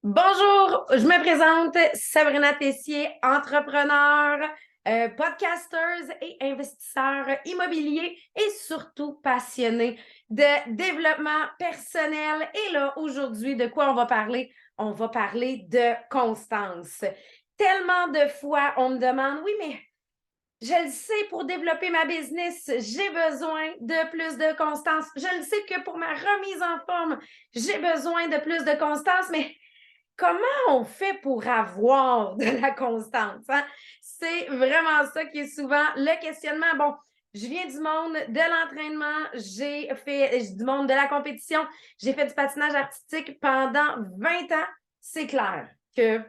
Bonjour, je me présente Sabrina Tessier, entrepreneur, podcasteuse et investisseur immobilier et surtout passionnée de développement personnel. Et là, aujourd'hui, de quoi on va parler? On va parler de constance. Tellement de fois, on me demande, oui, mais je le sais, pour développer ma business, j'ai besoin de plus de constance. Je le sais que pour ma remise en forme, j'ai besoin de plus de constance, mais comment on fait pour avoir de la constance? Hein? C'est vraiment ça qui est souvent le questionnement. Bon, je viens du monde de l'entraînement, j'ai fait du monde de la compétition, j'ai fait du patinage artistique pendant 20 ans. C'est clair que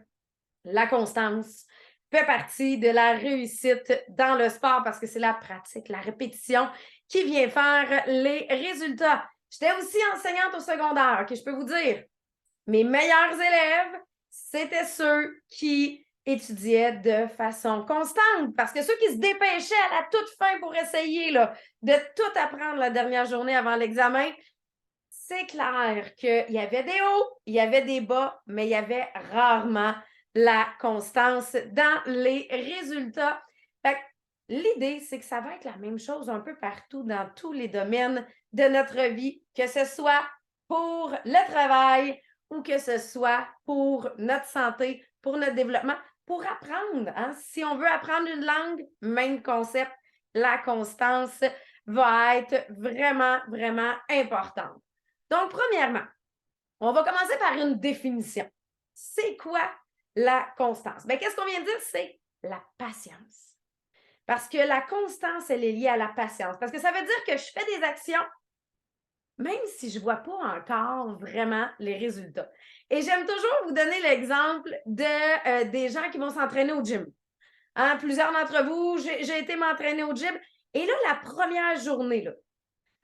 la constance fait partie de la réussite dans le sport parce que c'est la pratique, la répétition qui vient faire les résultats. J'étais aussi enseignante au secondaire, OK, je peux vous dire, mes meilleurs élèves, c'était ceux qui étudiaient de façon constante. Parce que ceux qui se dépêchaient à la toute fin pour essayer là, de tout apprendre la dernière journée avant l'examen, c'est clair qu'il y avait des hauts, il y avait des bas, mais il y avait rarement la constance dans les résultats. Fait que l'idée, c'est que ça va être la même chose un peu partout dans tous les domaines de notre vie, que ce soit pour le travail ou que ce soit pour notre santé, pour notre développement, pour apprendre. Hein? Si on veut apprendre une langue, même concept, la constance va être vraiment, vraiment importante. Donc, premièrement, on va commencer par une définition. C'est quoi la constance? Bien, qu'est-ce qu'on vient de dire? C'est la patience. Parce que la constance, elle est liée à la patience. Parce que ça veut dire que je fais des actions même si je ne vois pas encore vraiment les résultats. Et j'aime toujours vous donner l'exemple des gens qui vont s'entraîner au gym. Hein, plusieurs d'entre vous, j'ai été m'entraîner au gym. Et là, la première journée, là,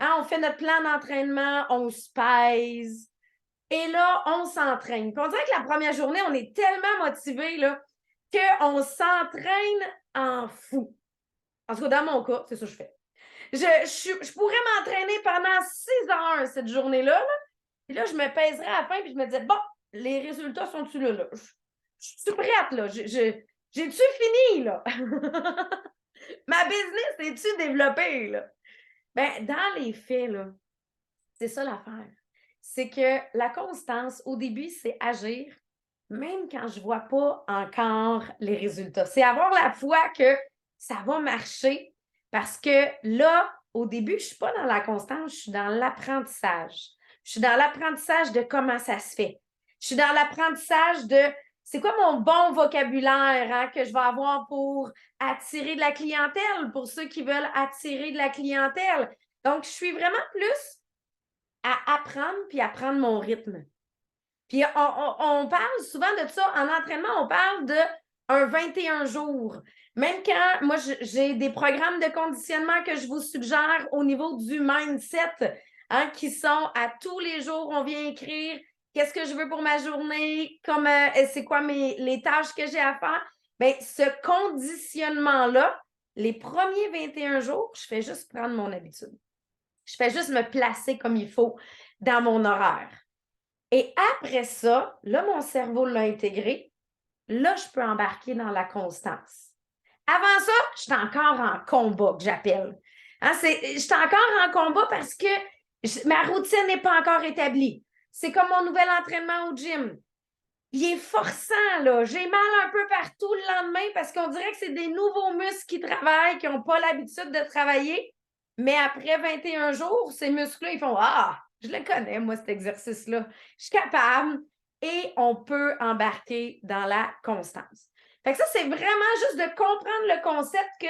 hein, on fait notre plan d'entraînement, on se pèse. Et là, on s'entraîne. Puis on dirait que la première journée, on est tellement motivé là, qu'on s'entraîne en fou. En tout cas, dans mon cas, c'est ça que je fais. Je pourrais m'entraîner pendant 6 heures cette journée-là. Là. Puis là, je me pèserais à la fin puis je me disais, bon, les résultats sont-ils là? Je suis prête, là. J'ai-tu fini, là? Ma business est-tu développée, là? Ben, dans les faits, là, c'est ça l'affaire. C'est que la constance, au début, c'est agir, même quand je ne vois pas encore les résultats. C'est avoir la foi que ça va marcher parce que là, au début, je ne suis pas dans la constance, je suis dans l'apprentissage. Je suis dans l'apprentissage de comment ça se fait. Je suis dans l'apprentissage de c'est quoi mon bon vocabulaire hein, que je vais avoir pour attirer de la clientèle, pour ceux qui veulent attirer de la clientèle. Donc, je suis vraiment plus à apprendre puis à prendre mon rythme. Puis on parle souvent de ça en entraînement, on parle de un 21 jours. Même quand moi j'ai des programmes de conditionnement que je vous suggère au niveau du mindset, hein, qui sont à tous les jours, on vient écrire qu'est-ce que je veux pour ma journée, comme c'est quoi les tâches que j'ai à faire. Bien, ce conditionnement-là, les premiers 21 jours, je fais juste prendre mon habitude. Je fais juste me placer comme il faut dans mon horaire. Et après ça, là, mon cerveau l'a intégré. Là, je peux embarquer dans la constance. Avant ça, je suis encore en combat, que j'appelle. Hein, je suis encore en combat parce que ma routine n'est pas encore établie. C'est comme mon nouvel entraînement au gym. Il est forçant, là. J'ai mal un peu partout le lendemain parce qu'on dirait que c'est des nouveaux muscles qui travaillent, qui n'ont pas l'habitude de travailler. Mais après 21 jours, ces muscles-là, ils font Ah, je le connais, moi, cet exercice-là. Je suis capable et on peut embarquer dans la constance. Fait que ça, c'est vraiment juste de comprendre le concept que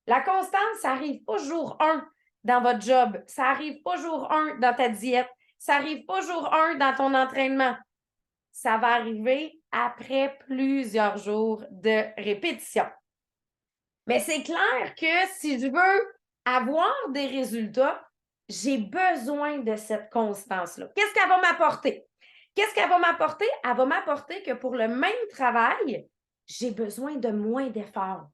la constance, ça n'arrive pas jour 1 dans votre job. Ça n'arrive pas jour 1 dans ta diète. Ça n'arrive pas jour 1 dans ton entraînement. Ça va arriver après plusieurs jours de répétition. Mais c'est clair que si je veux avoir des résultats, j'ai besoin de cette constance-là. Qu'est-ce qu'elle va m'apporter? Qu'est-ce qu'elle va m'apporter? Elle va m'apporter que pour le même travail, j'ai besoin de moins d'efforts.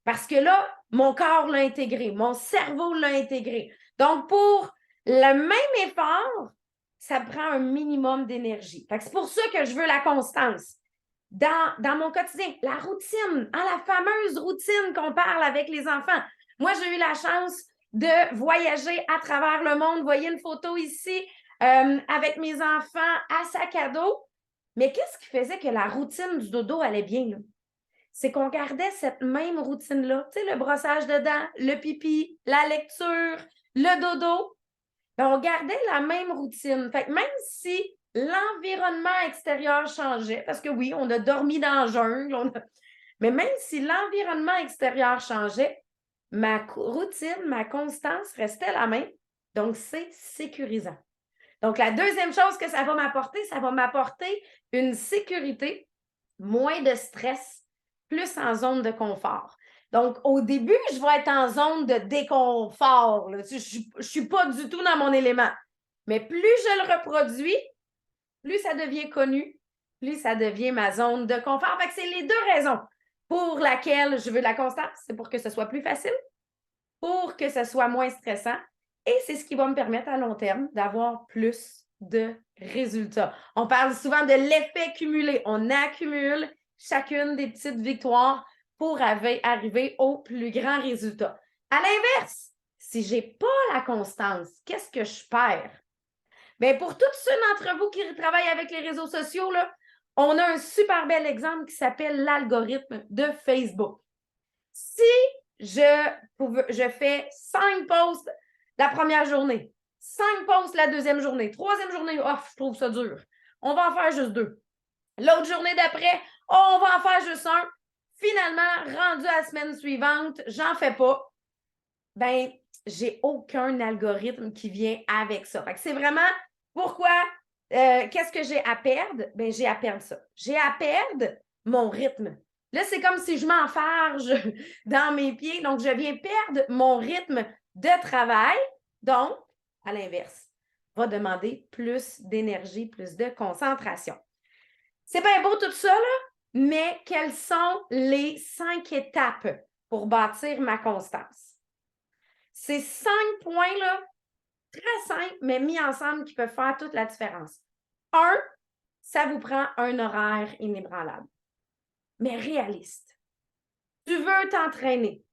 Parce que là, mon corps l'a intégré, mon cerveau l'a intégré. Donc, pour le même effort, ça prend un minimum d'énergie. C'est pour ça que je veux la constance. Dans mon quotidien, la routine, la fameuse routine qu'on parle avec les enfants. Moi, j'ai eu la chance de voyager à travers le monde. Vous voyez une photo ici avec mes enfants à sac à dos. Mais qu'est-ce qui faisait que la routine du dodo allait bien, là? C'est qu'on gardait cette même routine-là. Tu sais, le brossage de dents, le pipi, la lecture, le dodo. Bien, on gardait la même routine. Fait que même si l'environnement extérieur changeait, parce que oui, on a dormi dans la jungle, mais même si l'environnement extérieur changeait, ma routine, ma constance restait la même. Donc, c'est sécurisant. Donc, la deuxième chose que ça va m'apporter une sécurité, moins de stress, plus en zone de confort. Donc, au début, je vais être en zone de déconfort. Là. Je ne suis pas du tout dans mon élément. Mais plus je le reproduis, plus ça devient connu, plus ça devient ma zone de confort. Fait que c'est les deux raisons pour lesquelles je veux de la constance. C'est pour que ce soit plus facile, pour que ce soit moins stressant. Et c'est ce qui va me permettre à long terme d'avoir plus de résultats. On parle souvent de l'effet cumulé. On accumule chacune des petites victoires pour arriver au plus grand résultat. À l'inverse, si je n'ai pas la constance, qu'est-ce que je perds? Bien, pour tous ceux d'entre vous qui travaillent avec les réseaux sociaux, là, on a un super bel exemple qui s'appelle l'algorithme de Facebook. Si je fais 5 posts la première journée, 5 posts la deuxième journée, troisième journée, je trouve ça dur. On va en faire juste 2. L'autre journée d'après, on va en faire juste 1. Finalement, rendu à la semaine suivante, j'en fais pas. Ben, j'ai aucun algorithme qui vient avec ça. Fait que c'est vraiment pourquoi, qu'est-ce que j'ai à perdre? Ben, j'ai à perdre ça. J'ai à perdre mon rythme. Là, c'est comme si je m'enfarge dans mes pieds. Donc, je viens perdre mon rythme de travail. Donc, à l'inverse, va demander plus d'énergie, plus de concentration. C'est bien beau tout ça, là, mais quelles sont les 5 étapes pour bâtir ma constance? C'est 5 points-là, très simples, mais mis ensemble, qui peuvent faire toute la différence. 1, ça vous prend un horaire inébranlable, mais réaliste. Tu veux t'entraîner.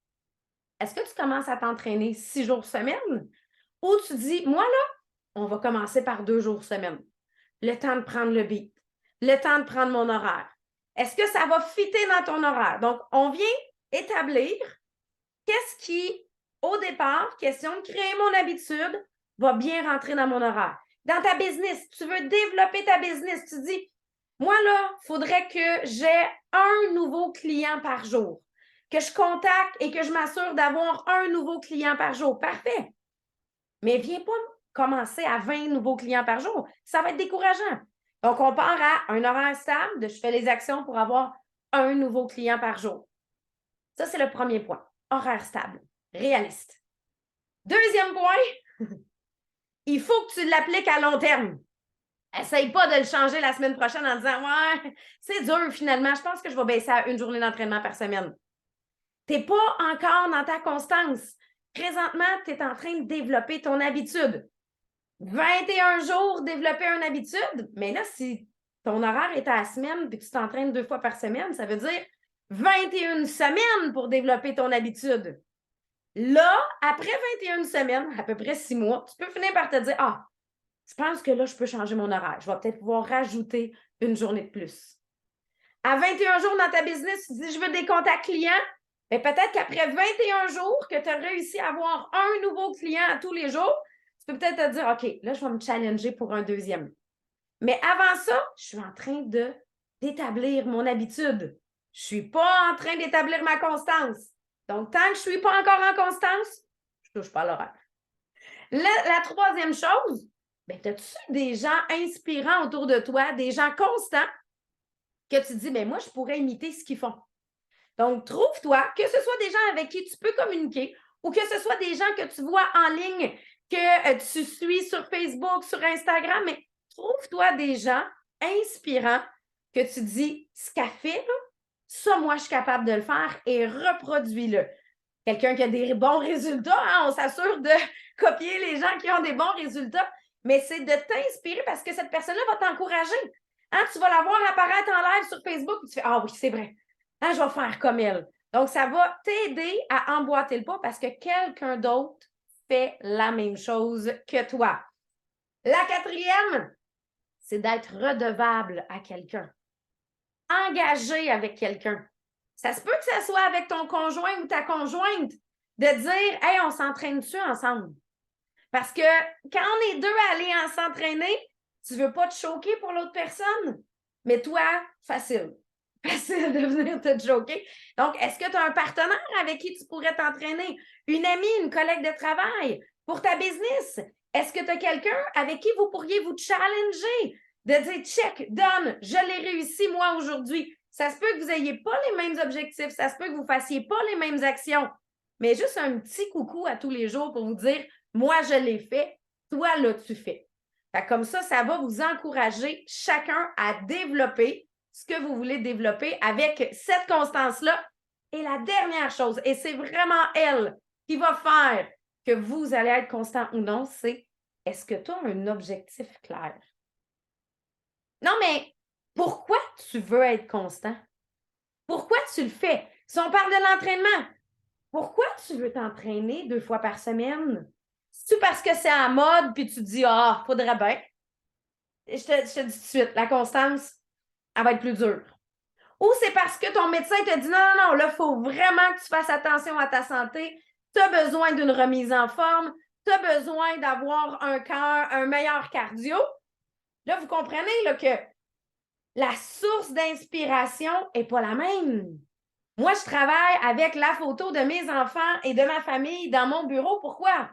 Est-ce que tu commences à t'entraîner 6 jours semaine? Ou tu dis, moi là, on va commencer par 2 jours semaine. Le temps de prendre le beat, le temps de prendre mon horaire. Est-ce que ça va fitter dans ton horaire? Donc, on vient établir qu'est-ce qui, au départ, question de créer mon habitude, va bien rentrer dans mon horaire. Dans ta business, tu veux développer ta business, tu dis, moi là, il faudrait que j'ai un nouveau client par jour, que je contacte et que je m'assure d'avoir un nouveau client par jour. Parfait. Mais viens pas commencer à 20 nouveaux clients par jour. Ça va être décourageant. Donc, on part à un horaire stable, je fais les actions pour avoir un nouveau client par jour. Ça, c'est le premier point. Horaire stable, réaliste. Deuxième point, il faut que tu l'appliques à long terme. Essaye pas de le changer la semaine prochaine en disant « Ouais, c'est dur finalement, je pense que je vais baisser à 1 journée d'entraînement par semaine. » Tu n'es pas encore dans ta constance. Présentement, tu es en train de développer ton habitude. 21 jours, développer une habitude, mais là, si ton horaire est à la semaine et que tu t'entraînes 2 fois par semaine, ça veut dire 21 semaines pour développer ton habitude. Là, après 21 semaines, à peu près 6 mois, tu peux finir par te dire « Ah, je pense que là, je peux changer mon horaire. Je vais peut-être pouvoir rajouter une journée de plus. » À 21 jours dans ta business, tu dis « Je veux des contacts clients. » Mais peut-être qu'après 21 jours que tu as réussi à avoir un nouveau client à tous les jours, tu peux peut-être te dire « OK, là, je vais me challenger pour un deuxième. » Mais avant ça, je suis en train d'établir mon habitude. Je ne suis pas en train d'établir ma constance. Donc, tant que je ne suis pas encore en constance, je ne touche pas à l'horaire. La troisième chose, bien, as-tu des gens inspirants autour de toi, des gens constants que tu dis, bien, moi, je pourrais imiter ce qu'ils font. Donc, trouve-toi, que ce soit des gens avec qui tu peux communiquer ou que ce soit des gens que tu vois en ligne, que tu suis sur Facebook, sur Instagram, mais trouve-toi des gens inspirants que tu dis, ce qu'elle fait, là, ça, moi, je suis capable de le faire et reproduis-le. Quelqu'un qui a des bons résultats, hein, on s'assure de copier les gens qui ont des bons résultats. mais c'est de t'inspirer parce que cette personne-là va t'encourager. Hein, tu vas la voir apparaître en live sur Facebook et tu fais « Ah oui, c'est vrai, hein, je vais faire comme elle. » Donc, ça va t'aider à emboîter le pas parce que quelqu'un d'autre fait la même chose que toi. La quatrième, c'est d'être redevable à quelqu'un. Engagé avec quelqu'un. Ça se peut que ça soit avec ton conjoint ou ta conjointe de dire « Hey, on s'entraîne-tu ensemble? » Parce que quand on est deux à aller s'entraîner, tu ne veux pas te choquer pour l'autre personne. Mais toi, facile. Facile de venir te choquer. Donc, est-ce que tu as un partenaire avec qui tu pourrais t'entraîner? Une amie, une collègue de travail pour ta business? Est-ce que tu as quelqu'un avec qui vous pourriez vous challenger? De dire, check, donne, je l'ai réussi moi aujourd'hui. Ça se peut que vous n'ayez pas les mêmes objectifs, ça se peut que vous ne fassiez pas les mêmes actions, mais juste un petit coucou à tous les jours pour vous dire, moi, je l'ai fait, toi, l'as-tu fait? Fait comme ça va vous encourager chacun à développer ce que vous voulez développer avec cette constance-là. Et la dernière chose, et c'est vraiment elle qui va faire que vous allez être constant ou non, c'est est-ce que tu as un objectif clair? Non, mais pourquoi tu veux être constant? Pourquoi tu le fais? Si on parle de l'entraînement, pourquoi tu veux t'entraîner 2 fois par semaine? C'est-tu parce que c'est à la mode puis tu te dis, ah, faudrait bien? Je te dis tout de suite, la constance, elle va être plus dure. Ou c'est parce que ton médecin te dit, non, non, non, là, il faut vraiment que tu fasses attention à ta santé. Tu as besoin d'une remise en forme. Tu as besoin d'avoir un cœur, un meilleur cardio. Là, vous comprenez là, que la source d'inspiration n'est pas la même. Moi, je travaille avec la photo de mes enfants et de ma famille dans mon bureau. Pourquoi?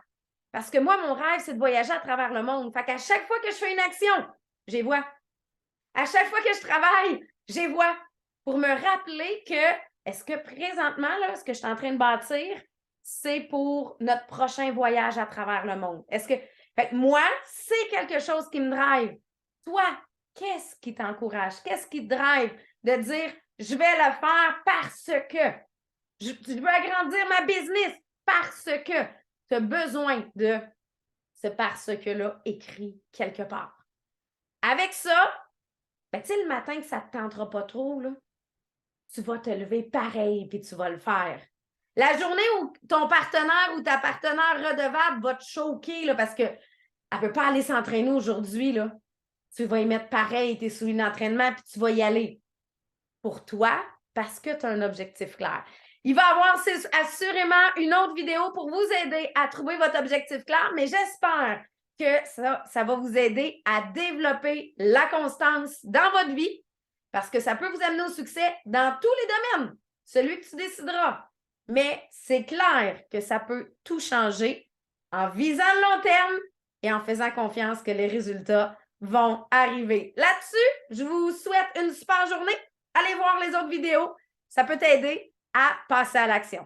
Parce que moi, mon rêve, c'est de voyager à travers le monde. Fait qu'à chaque fois que je fais une action, je les vois. À chaque fois que je travaille, je les vois. Pour me rappeler que, est-ce que présentement, là, ce que je suis en train de bâtir, c'est pour notre prochain voyage à travers le monde? Est-ce que. Fait que moi, c'est quelque chose qui me drive. Toi, qu'est-ce qui t'encourage? Qu'est-ce qui te drive de dire, je vais le faire parce que je veux agrandir ma business parce que tu as besoin de ce parce que-là écrit quelque part. Avec ça, ben, tu sais, le matin que ça ne te tentera pas trop, là, tu vas te lever pareil puis tu vas le faire. La journée où ton partenaire ou ta partenaire redevable va te choquer là, parce qu'elle ne peut pas aller s'entraîner aujourd'hui, là, tu vas y mettre pareil tes souliers d'entraînement puis tu vas y aller. Pour toi, parce que tu as un objectif clair. Il va y avoir assurément une autre vidéo pour vous aider à trouver votre objectif clair, mais j'espère que ça va vous aider à développer la constance dans votre vie parce que ça peut vous amener au succès dans tous les domaines, celui que tu décideras. Mais c'est clair que ça peut tout changer en visant le long terme et en faisant confiance que les résultats vont arriver. Là-dessus, je vous souhaite une super journée. Allez voir les autres vidéos. Ça peut t'aider à passer à l'action.